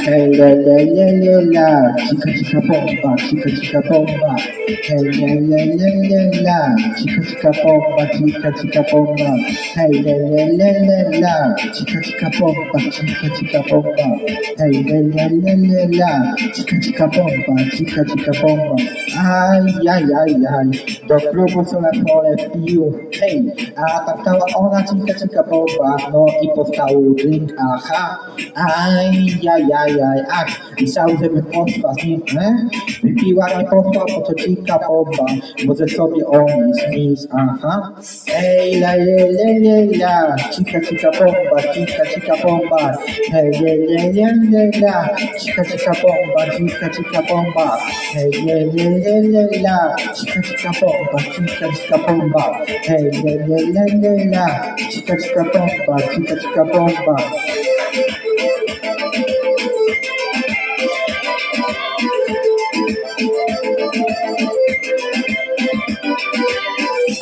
Hey la la la la la, chica chica bomba, chica chica bomba. Hey la la la la la, chica chica bomba, chica chica bomba. Hey la la la la la, chica chica bomba, chica chica bomba. Hey la la la la la, chica chica bomba, chica chica bomba. Aj, aj, aj, aj, do klubu są na pole wbił. Hej, a tam stała ona chica chica bomba, no i powstał drink, aha. Aj, aj, aj, aj, ach, myślał, żeby poszła z nim, wypiła i poszła, po co chica bomba, może sobie on jest aha. Ej, la, la, la, la, la, chica chica bomba, chica chica bomba. Hey, la, la, la, la, la, chica chica bomba, chica chica bomba. Hey, la, la, la, la, la, chica chica bomba, chica chica bomba. Hey, la, la, la, la, la, chica chica bomba, chica chica bomba.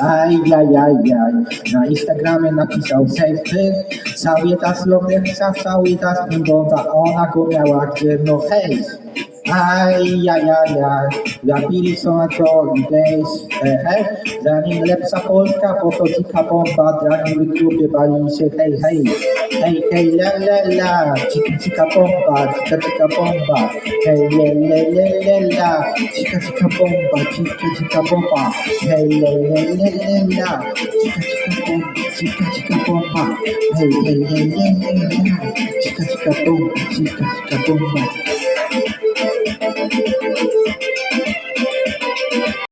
Aj, aj, aj, aj, na Instagramie napisał selfie, cały czas Lorexa, cały czas wygląda, ona go miała gdzie, no hej. Aj, aj, aj, aj, zabili są na to days, zanim lepsza Polska, bo to dzika bomba, dla niej w grupie bali się, hej, hej. Hej, hej, la, la, la, chica, chica bomba, chica, chica bomba. Hej, le, le, le, le, la, chica, chica bomba, chica, chica bomba. Hej, le, le, le, le, la, chica, chica bomba, chica, chica bomba. Hej, le, le, le, le, la, chica, chica bomba, chica, chica bomba.